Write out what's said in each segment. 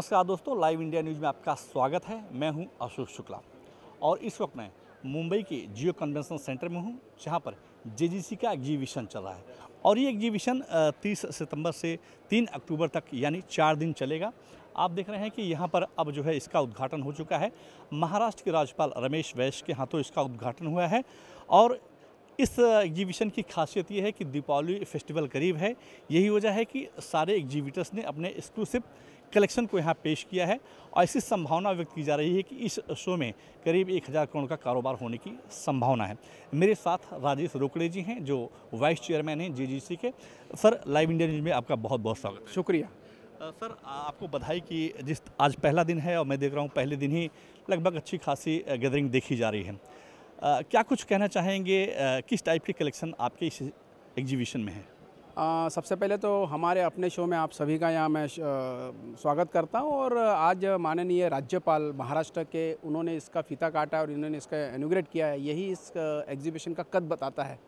नमस्कार दोस्तों, live India news में आपका स्वागत है। मैं हूं अशोक शुक्ला और इस वक्त मैं मुंबई के जियो कन्वेंशन सेंटर में हूं, जहां पर जेजीसी का एग्जीबिशन चल रहा है और ये एग्जीबिशन 30 सितंबर से 3 अक्टूबर तक यानी 4 दिन चलेगा। आप देख रहे हैं कि यहाँ पर अब जो है इसका उद्घाटन हो चुका है। महाराष्ट्र के राज्यपाल रमेश बैस के हाथों इसका उद्घाटन हुआ है और इस एग्जीबिशन की खासियत ये है कि दीपावली फेस्टिवल करीब है। यही वजह है कि सारे एग्जीबिटर्स ने अपने एक्सक्लूसिव कलेक्शन को यहाँ पेश किया है और ऐसी संभावना व्यक्त की जा रही है कि इस शो में करीब 1000 करोड़ का कारोबार होने की संभावना है। मेरे साथ राजेश रोकड़े जी हैं जो वाइस चेयरमैन हैं जेजीसी के। सर, लाइव इंडिया न्यूज़ में आपका बहुत बहुत स्वागत है। शुक्रिया। सर, आपको बधाई कि जिस आज पहला दिन है और मैं देख रहा हूँ पहले दिन ही लगभग अच्छी खासी गैदरिंग देखी जा रही है। क्या कुछ कहना चाहेंगे, किस टाइप की कलेक्शन आपके इस एग्जीबिशन में है? सबसे पहले तो हमारे अपने शो में आप सभी का यहाँ मैं स्वागत करता हूँ और आज माननीय राज्यपाल महाराष्ट्र के उन्होंने इसका फीता काटा और इन्होंने इसका इनॉग्रेट किया है। यही इस एग्जीबिशन का कद बताता है।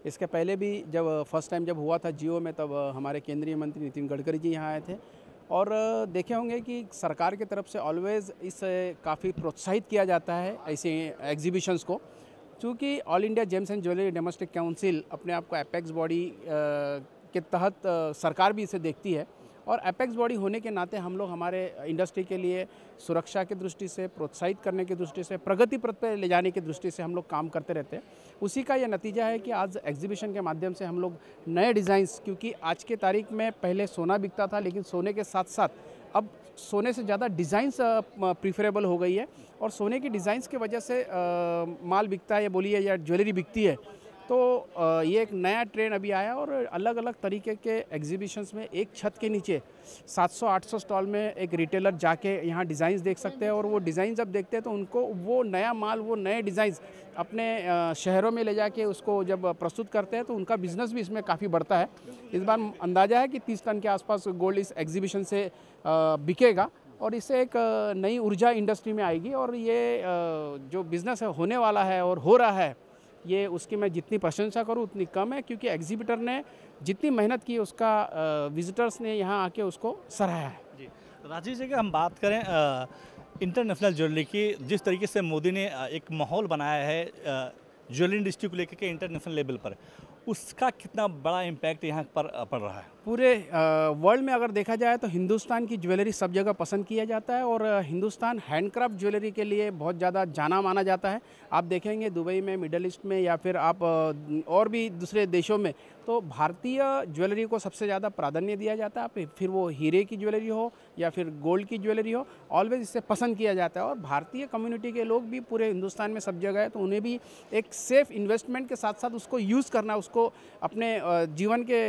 इसके पहले भी जब फर्स्ट टाइम जब हुआ था जियो में, तब हमारे केंद्रीय मंत्री नितिन गडकरी जी यहाँ आए थे और देखे होंगे कि सरकार की तरफ से ऑलवेज़ इसे काफ़ी प्रोत्साहित किया जाता है ऐसे एग्जीबिशंस को, क्योंकि all India James and jewellery domestic council अपने आप को एपेक्स बॉडी के तहत सरकार भी इसे देखती है और एपेक्स बॉडी होने के नाते हम लोग हमारे इंडस्ट्री के लिए सुरक्षा की दृष्टि से, प्रोत्साहित करने की दृष्टि से, प्रगति पथ पर ले जाने की दृष्टि से हम लोग काम करते रहते हैं। उसी का यह नतीजा है कि आज एग्जीबिशन के माध्यम से हम लोग नए डिज़ाइंस, क्योंकि आज के तारीख में पहले सोना बिकता था लेकिन सोने के साथ साथ अब सोने से ज़्यादा डिज़ाइंस प्रीफरेबल हो गई है और सोने की डिज़ाइंस की वजह से माल बिकता है, या बोलिए या ज्वेलरी बिकती है। तो ये एक नया ट्रेंड अभी आया और अलग अलग तरीके के एग्जीबिशंस में एक छत के नीचे 700-800 स्टॉल में एक रिटेलर जाके यहाँ डिज़ाइंस देख सकते हैं और वो डिज़ाइन जब देखते हैं तो उनको वो नया माल, वो नए डिज़ाइंस अपने शहरों में ले जाके उसको जब प्रस्तुत करते हैं तो उनका बिज़नेस भी इसमें काफ़ी बढ़ता है। इस बार अंदाज़ा है कि 30 टन के आसपास गोल्ड इस एग्जीबिशन से बिकेगा और इससे एक नई ऊर्जा इंडस्ट्री में आएगी और ये जो बिज़नेस है होने वाला है और हो रहा है, ये उसकी मैं जितनी प्रशंसा करूं उतनी कम है, क्योंकि एग्जीबिटर ने जितनी मेहनत की उसका विजिटर्स ने यहाँ आके उसको सराहा है। जी राजेश जी, हम बात करें इंटरनेशनल ज्वेलरी की, जिस तरीके से मोदी ने एक माहौल बनाया है ज्वेलरी इंडस्ट्री को लेकर के इंटरनेशनल लेवल पर, उसका कितना बड़ा इम्पैक्ट यहाँ पर पड़ रहा है? पूरे वर्ल्ड में अगर देखा जाए तो हिंदुस्तान की ज्वेलरी सब जगह पसंद किया जाता है और हिंदुस्तान हैंडक्राफ्ट ज्वेलरी के लिए बहुत ज़्यादा जाना माना जाता है। आप देखेंगे दुबई में, मिडल ईस्ट में या फिर आप और भी दूसरे देशों में, तो भारतीय ज्वेलरी को सबसे ज़्यादा प्राधान्य दिया जाता है। फिर वो हीरे की ज्वेलरी हो या फिर गोल्ड की ज्वेलरी हो, ऑलवेज इससे पसंद किया जाता है और भारतीय कम्युनिटी के लोग भी पूरे हिंदुस्तान में सब जगह है, तो उन्हें भी एक सेफ इन्वेस्टमेंट के साथ साथ उसको यूज़ करना, उसको अपने जीवन के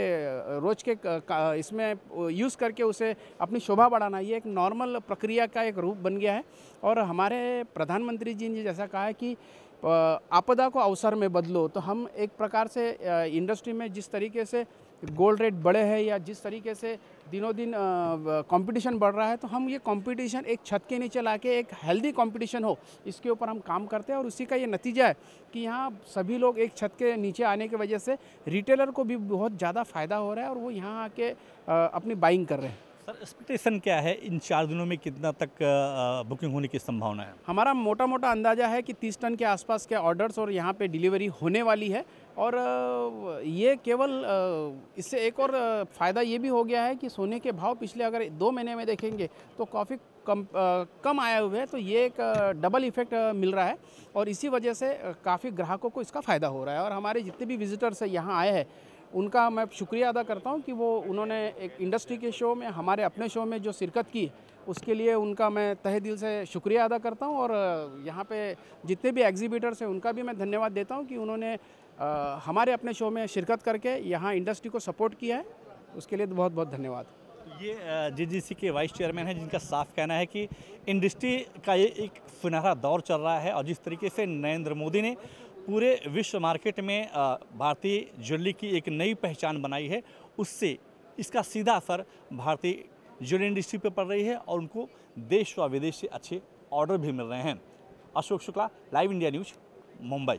रोज के इसमें यूज़ करके उसे अपनी शोभा बढ़ाना, ये एक नॉर्मल प्रक्रिया का एक रूप बन गया है। और हमारे प्रधानमंत्री जी ने जैसा कहा है कि आपदा को अवसर में बदलो, तो हम एक प्रकार से इंडस्ट्री में जिस तरीके से गोल्ड रेट बढ़े हैं या जिस तरीके से दिनों दिन कंपटीशन बढ़ रहा है, तो हम ये कंपटीशन एक छत के नीचे लाके एक हेल्दी कंपटीशन हो, इसके ऊपर हम काम करते हैं और उसी का ये नतीजा है कि यहाँ सभी लोग एक छत के नीचे आने की वजह से रिटेलर को भी बहुत ज़्यादा फ़ायदा हो रहा है और वो यहाँ आके अपनी बाइंग कर रहे हैं। सर, एक्सपेक्टेशन क्या है, इन 4 दिनों में कितना तक बुकिंग होने की संभावना है? हमारा मोटा मोटा अंदाज़ा है कि 30 टन के आसपास के ऑर्डर्स और यहाँ पे डिलीवरी होने वाली है और ये केवल इससे एक और फ़ायदा ये भी हो गया है कि सोने के भाव पिछले अगर 2 महीने में देखेंगे तो काफ़ी कम आए हुए हैं, तो ये एक डबल इफ़ेक्ट मिल रहा है और इसी वजह से काफ़ी ग्राहकों को इसका फ़ायदा हो रहा है। और हमारे जितने भी विजिटर्स यहाँ आए हैं उनका मैं शुक्रिया अदा करता हूं कि वो उन्होंने एक इंडस्ट्री के शो में, हमारे अपने शो में जो शिरकत की, उसके लिए उनका मैं तहे दिल से शुक्रिया अदा करता हूं। और यहाँ पे जितने भी एग्जीबिटर्स हैं उनका भी मैं धन्यवाद देता हूं कि उन्होंने हमारे अपने शो में शिरकत करके यहाँ इंडस्ट्री को सपोर्ट किया है, उसके लिए बहुत बहुत धन्यवाद। ये जेजीसी के वाइस चेयरमैन हैं जिनका साफ कहना है कि इंडस्ट्री का ये एक सुनहरा दौर चल रहा है और जिस तरीके से नरेंद्र मोदी ने पूरे विश्व मार्केट में भारतीय ज्वेलरी की एक नई पहचान बनाई है, उससे इसका सीधा असर भारतीय ज्वेलरी इंडस्ट्री पर पड़ रही है और उनको देश व विदेश से अच्छे ऑर्डर भी मिल रहे हैं। Ashok Shukla, live India news, Mumbai.